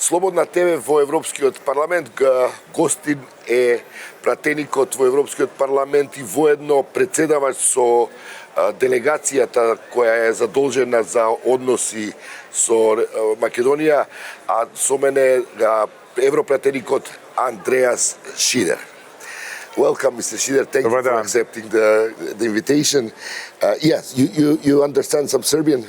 Слободна ТВ во Европскиот парламент, гостин е пратеникот во Европскиот парламент и воедно председавач со делегацијата која е задолжена за односи со Македонија, а со мене европратеникот Андреас Шидер. Welcome, Mr. Шидер. Thank you for accepting the invitation. Yes, you understand some Serbian?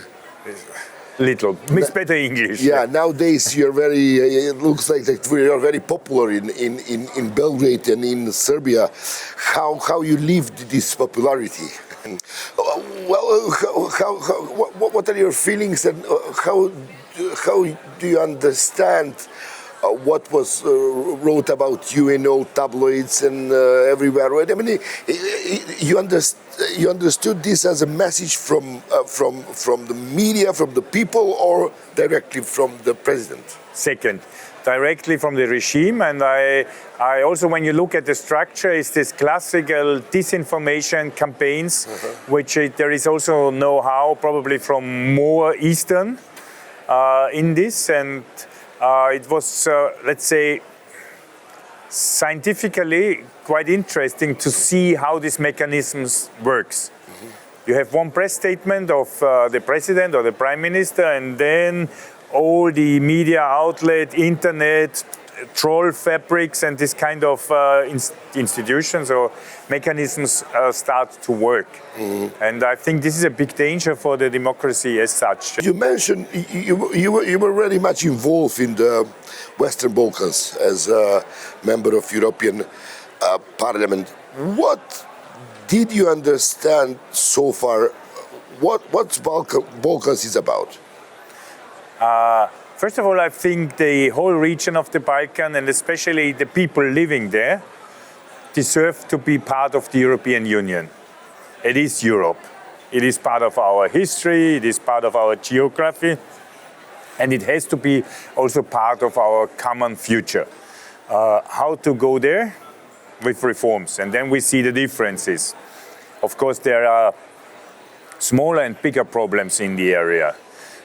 Little. It's better English. Yeah, nowadays you're very, it looks like you're very popular in Belgrade and in Serbia. How you lived this popularity? Well, what are your feelings and how do you understand what was wrote about you in old tabloids and everywhere? I mean, you understood this as a message from the media, from the people, or directly from the president? Second, directly from the regime. And I also, when you look at the structure, is this classical disinformation campaigns, which there is also know-how probably from more Eastern in this. And it was, let's say, scientifically quite interesting to see how this mechanisms works. You have one press statement of the president or the prime minister, and then all the media outlet, internet, troll fabrics, and this kind of institutions or mechanisms start to work. And I think this is a big danger for the democracy as such. You mentioned you were very much involved in the Western Balkans as a member of European Parliament. What did you understand so far? What Balkans is about? First of all, I think the whole region of the Balkan, and especially the people living there, deserve to be part of the European Union. It is Europe. It is part of our history, it is part of our geography, and it has to be also part of our common future. How to go there? With reforms, and then we see the differences. Of course, there are smaller and bigger problems in the area.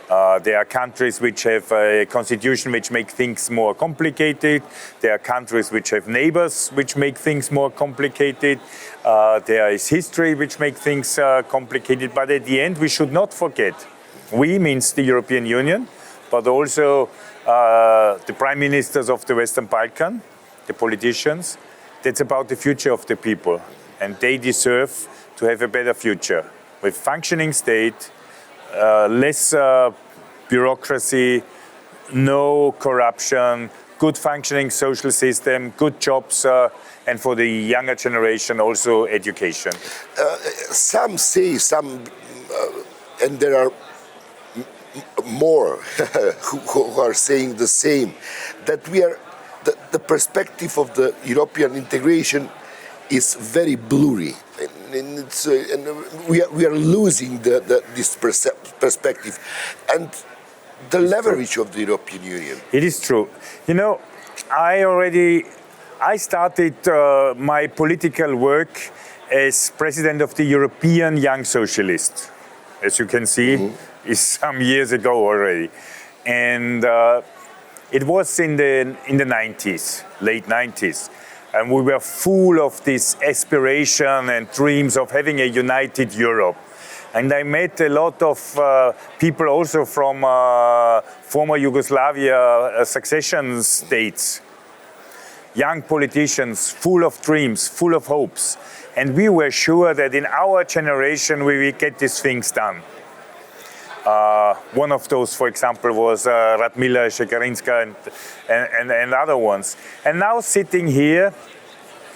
There are countries which have a constitution which make things more complicated. There are countries which have neighbors which make things more complicated. There is history which make things complicated. But at the end, we should not forget, we means the European Union, but also the prime ministers of the Western Balkan, the politicians. It's about the future of the people, and they deserve to have a better future with functioning state, less bureaucracy, no corruption, good functioning social system, good jobs, and for the younger generation also education. Some say, and there are more who are saying the same, that we are the perspective of the European integration is very blurry, and we are losing this perspective and the leverage of the European Union. It is true. You know, I started my political work as president of the European Young Socialists. As you can see, is some years ago already, and it was in the 90s, late 90s, and we were full of this aspiration and dreams of having a united Europe. And I met a lot of people also from former Yugoslavia succession states, young politicians, full of dreams, full of hopes. And we were sure that in our generation we will get these things done. One of those, for example, was Radmila Shekarinska and other ones. And now sitting here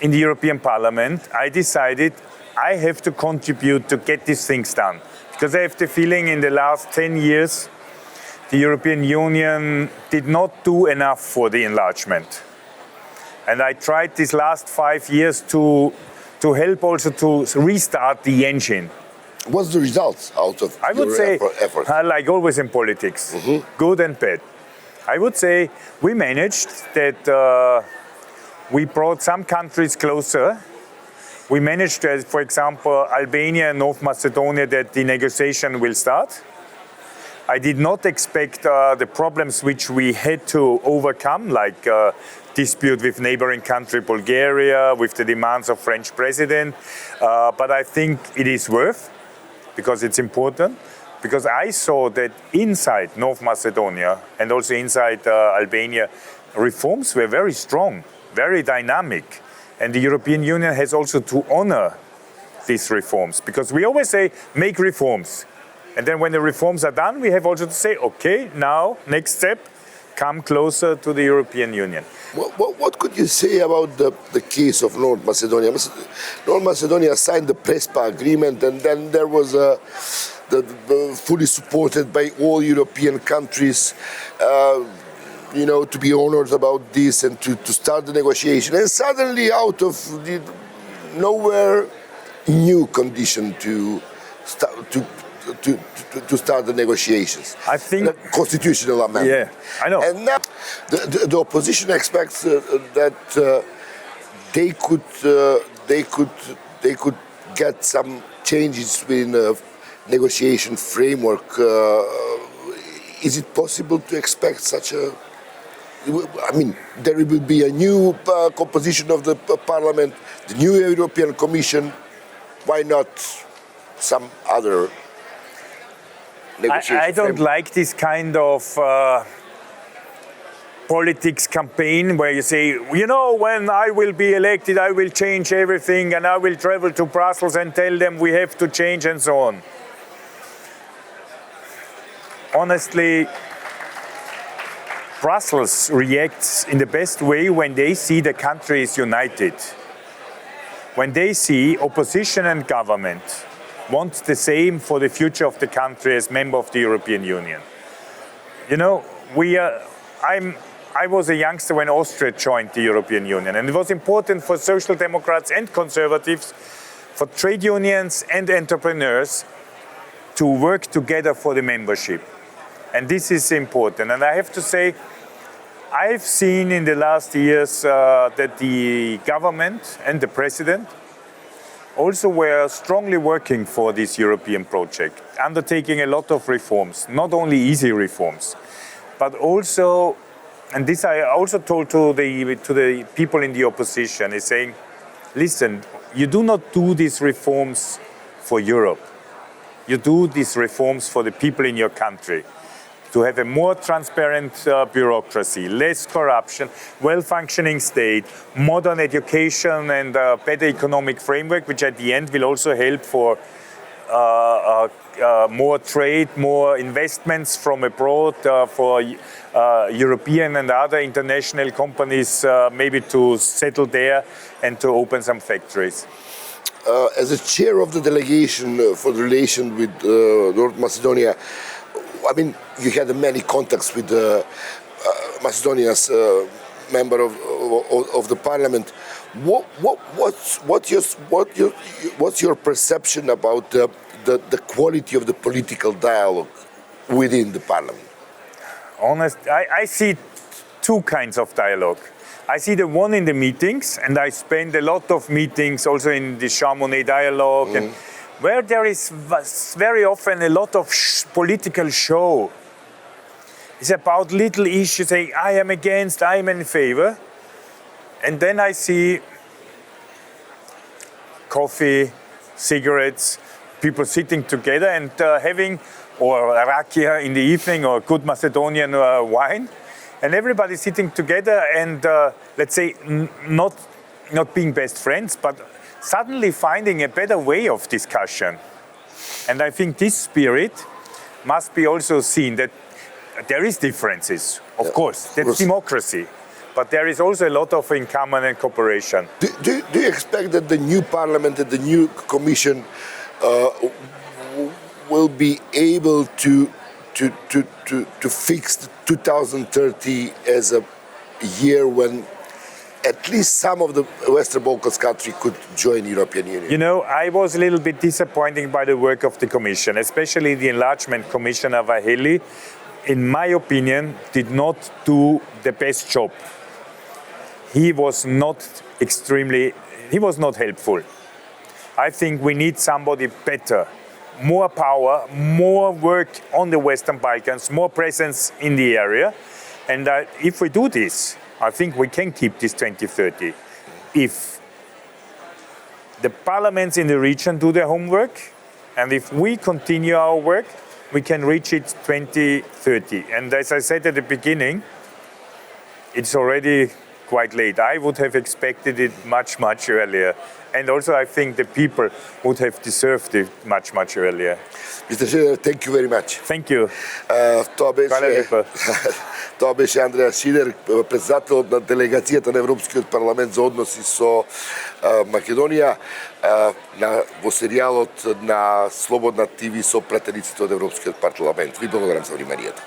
in the European Parliament, I decided I have to contribute to get these things done. Because I have the feeling in the last 10 years, the European Union did not do enough for the enlargement. And I tried these last 5 years to help also to restart the engine. What's the results out of I would say, effort? Like always in politics, good and bad. I would say we managed that we brought some countries closer. We managed, for example, Albania and North Macedonia, that the negotiation will start. I did not expect the problems which we had to overcome, like dispute with neighboring country Bulgaria, with the demands of French president. But I think it is worth, because it's important. Because I saw that inside North Macedonia and also inside Albania, reforms were very strong, very dynamic. And the European Union has also to honor these reforms. Because we always say, make reforms. And then when the reforms are done, we have also to say, okay, now, next step, come closer to the European Union. What could you say about the case of North Macedonia? North Macedonia signed the Prespa agreement, and then there was fully supported by all European countries, to be honored about this and to start the negotiation. And suddenly, out of nowhere, new condition to start the negotiations. I think the constitutional amendment. Yeah, I know. And now the opposition expects that they could get some changes within the negotiation framework. Is it possible to expect such a? I mean, there will be a new composition of the parliament, the new European Commission. Why not some other? I don't like this kind of politics campaign where you say, when I will be elected, I will change everything and I will travel to Brussels and tell them we have to change and so on. Honestly, Brussels reacts in the best way when they see the country is united. When they see opposition and government want the same for the future of the country as member of the European Union. I was a youngster when Austria joined the European Union, and it was important for Social Democrats and Conservatives, for trade unions and entrepreneurs to work together for the membership. And this is important. And I have to say, I've seen in the last years that the government and the president also were strongly working for this European project, undertaking a lot of reforms, not only easy reforms, but also, and this I also told to the people in the opposition, is saying, listen, you do not do these reforms for Europe. You do these reforms for the people in your country, to have a more transparent bureaucracy, less corruption, well-functioning state, modern education and better economic framework, which at the end will also help for more trade, more investments from abroad, for European and other international companies maybe to settle there and to open some factories. As a chair of the delegation for the relation with North Macedonia, I mean, you had many contacts with Macedonia's member of the parliament. What's your perception about the quality of the political dialogue within the parliament? I see two kinds of dialogue. I see the one in the meetings, and I spend a lot of meetings also in the Chamonix dialogue, and where there is very often a lot of political show. It's about little issues, saying, I am against, I am in favor. And then I see coffee, cigarettes, people sitting together and having, or rakia in the evening, or good Macedonian wine. And everybody sitting together and, let's say, not being best friends, but suddenly finding a better way of discussion. And I think this spirit must be also seen, that there is differences, of course, that's democracy, but there is also a lot of in common and cooperation. Do you expect that the new parliament and the new commission will be able to fix the 2030 as a year when at least some of the Western Balkans countries could join the European Union? I was a little bit disappointed by the work of the Commission, especially the Enlargement Commissioner Vaheli, in my opinion, did not do the best job. He was not helpful. I think we need somebody better more power, more work on the Western Balkans, more presence in the area. And if we do this, I think we can keep this 2030. If the parliaments in the region do their homework, and if we continue our work, we can reach it 2030. And as I said at the beginning, it's already quite late. I would have expected it much, much earlier. And also I think the people would have deserved it much, much earlier. Mr. Шидер, thank you very much. Thank you. Тоа беше Андреа Шидер, председателот на делегацијата на Европскиот парламент за односи со Македонија во серијалот на Слободна ТВ со пратениците од Европскиот парламент. Ви благодарам за вниманието.